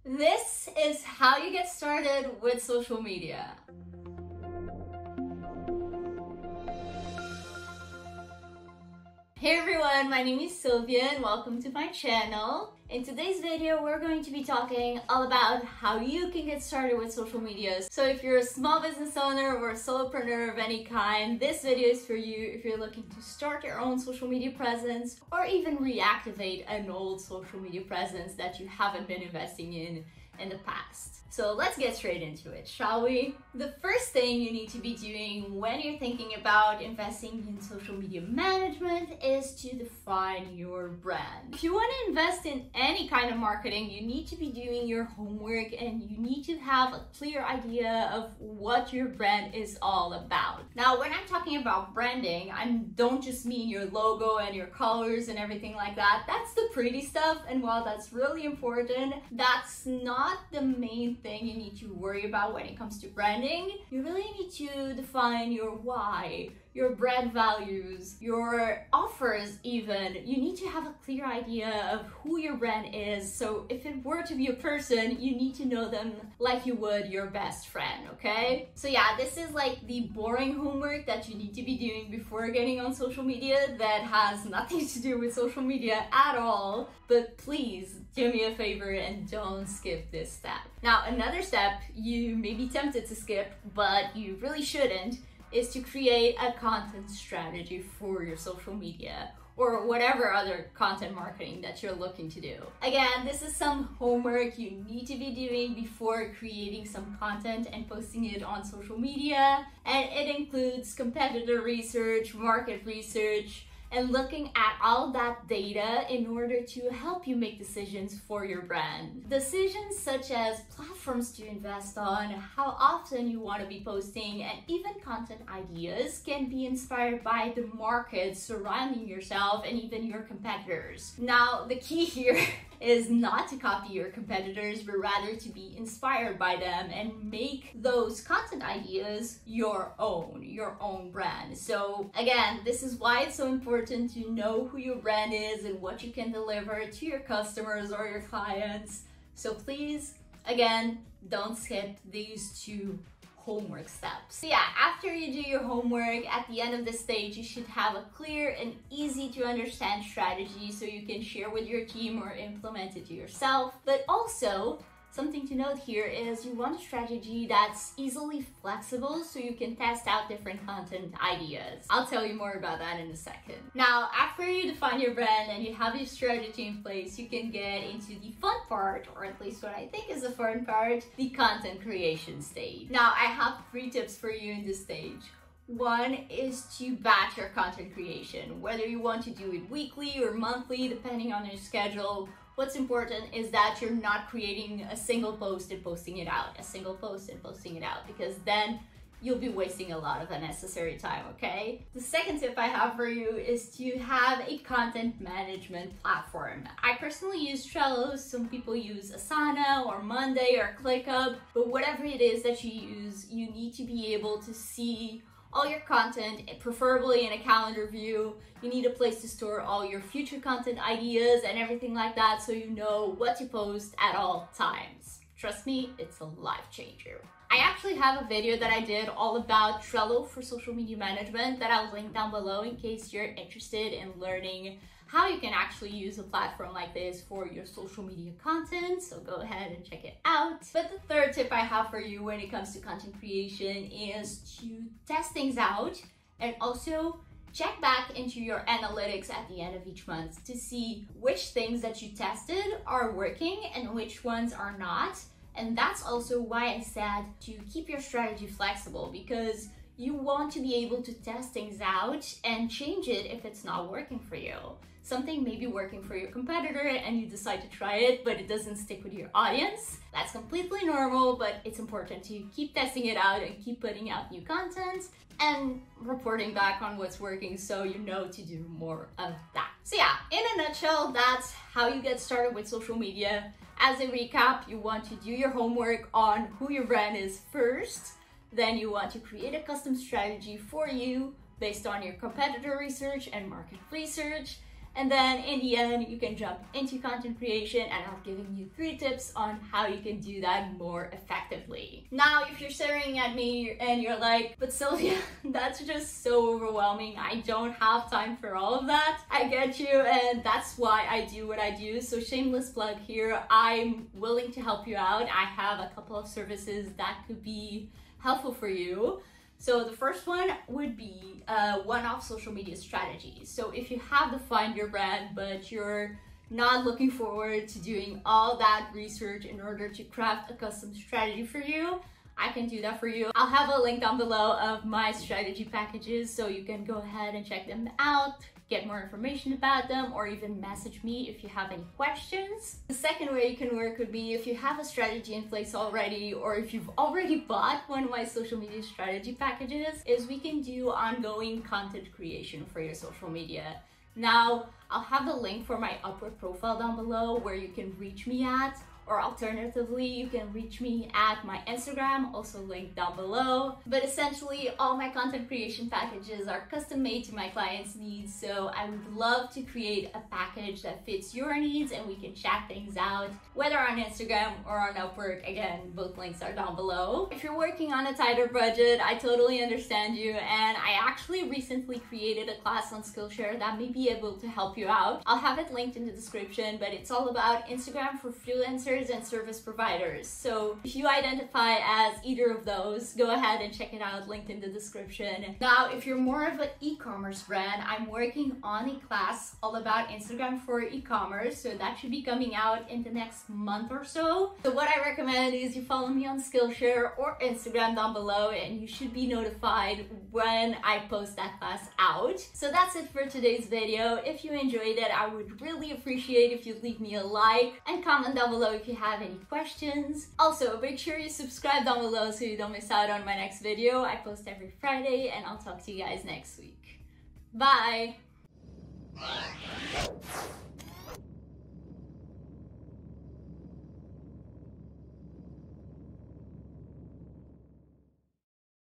This is how you get started with social media. Hey everyone, my name is Sylvia and welcome to my channel. In today's video, we're going to be talking all about how you can get started with social media. So if you're a small business owner or a solopreneur of any kind, this video is for you if you're looking to start your own social media presence or even reactivate an old social media presence that you haven't been investing in the past. So let's get straight into it, shall we? The first thing you need to be doing when you're thinking about investing in social media management is to define your brand. If you want to invest in any kind of marketing, you need to be doing your homework and you need to have a clear idea of what your brand is all about. Now, when I'm talking about branding, I don't just mean your logo and your colors and everything like that. That's the pretty stuff, and while that's really important, that's not the main thing you need to worry about when it comes to branding. You really need to define your why, your brand values, your offers even. You need to have a clear idea of who your brand is. So if it were to be a person, you need to know them like you would your best friend, okay? So yeah, this is like the boring homework that you need to be doing before getting on social media that has nothing to do with social media at all. But please do me a favor and don't skip this step. Now, another step you may be tempted to skip, but you really shouldn't, is to create a content strategy for your social media or whatever other content marketing that you're looking to do. Again, this is some homework you need to be doing before creating some content and posting it on social media. And it includes competitor research, market research, and looking at all that data in order to help you make decisions for your brand. Decisions such as platforms to invest on, how often you want to be posting, and even content ideas can be inspired by the market surrounding yourself and even your competitors. Now, the key here is not to copy your competitors, but rather to be inspired by them and make those content ideas your own brand. So again, this is why it's so important to know who your brand is and what you can deliver to your customers or your clients. So please, again, don't skip these two homework steps. So yeah, after you do your homework, at the end of this stage, you should have a clear and easy to understand strategy so you can share with your team or implement it yourself. But also, something to note here is you want a strategy that's easily flexible so you can test out different content ideas. I'll tell you more about that in a second. Now, after you define your brand and you have your strategy in place, you can get into the fun part, or at least what I think is the fun part, the content creation stage. Now, I have 3 tips for you in this stage. One is to batch your content creation, whether you want to do it weekly or monthly, depending on your schedule. What's important is that you're not creating a single post and posting it out, a single post and posting it out, because then you'll be wasting a lot of unnecessary time, okay? The second tip I have for you is to have a content management platform. I personally use Trello. Some people use Asana or Monday or ClickUp, but whatever it is that you use, you need to be able to see all your content, preferably in a calendar view. You need a place to store all your future content ideas and everything like that so you know what to post at all times. Trust me, it's a life changer. I actually have a video that I did all about Trello for social media management that I'll link down below in case you're interested in learning how you can actually use a platform like this for your social media content, so go ahead and check it out. But the third tip I have for you when it comes to content creation is to test things out and also check back into your analytics at the end of each month to see which things that you tested are working and which ones are not. And that's also why I said to keep your strategy flexible, because you want to be able to test things out and change it if it's not working for you. Something may be working for your competitor and you decide to try it, but it doesn't stick with your audience. That's completely normal, but it's important to keep testing it out and keep putting out new content and reporting back on what's working so you know to do more of that. So yeah, in a nutshell, that's how you get started with social media. As a recap, you want to do your homework on who your brand is first. Then you want to create a custom strategy for you based on your competitor research and market research. And then in the end, you can jump into content creation, and I'm giving you 3 tips on how you can do that more effectively. Now, if you're staring at me and you're like, but Sylvia, that's just so overwhelming. I don't have time for all of that. I get you, and that's why I do what I do. So shameless plug here, I'm willing to help you out. I have a couple of services that could be helpful for you. So the first one would be one-off social media strategies. So if you have defined your brand, but you're not looking forward to doing all that research in order to craft a custom strategy for you, I can do that for you. I'll have a link down below of my strategy packages, so you can go ahead and check them out, get more information about them, or even message me if you have any questions. The second way you can work would be if you have a strategy in place already, or if you've already bought one of my social media strategy packages, is we can do ongoing content creation for your social media. Now, I'll have the link for my Upwork profile down below where you can reach me at, or alternatively, you can reach me at my Instagram, also linked down below. But essentially, all my content creation packages are custom made to my clients' needs, so I would love to create a package that fits your needs and we can chat things out, whether on Instagram or on Upwork. Again, both links are down below. If you're working on a tighter budget, I totally understand you, and I actually recently created a class on Skillshare that may be able to help you out. I'll have it linked in the description, but it's all about Instagram for freelancers and service providers. So if you identify as either of those, go ahead and check it out, linked in the description. Now, if you're more of an e-commerce brand, I'm working on a class all about Instagram for e-commerce, so that should be coming out in the next month or so. So what I recommend is you follow me on Skillshare or Instagram down below, and you should be notified when I post that class out. So that's it for today's video. If you enjoyed it, I would really appreciate if you leave me a like and comment down below if you have any questions. Also, make sure you subscribe down below so you don't miss out on my next video. I post every Friday, and I'll talk to you guys next week. Bye!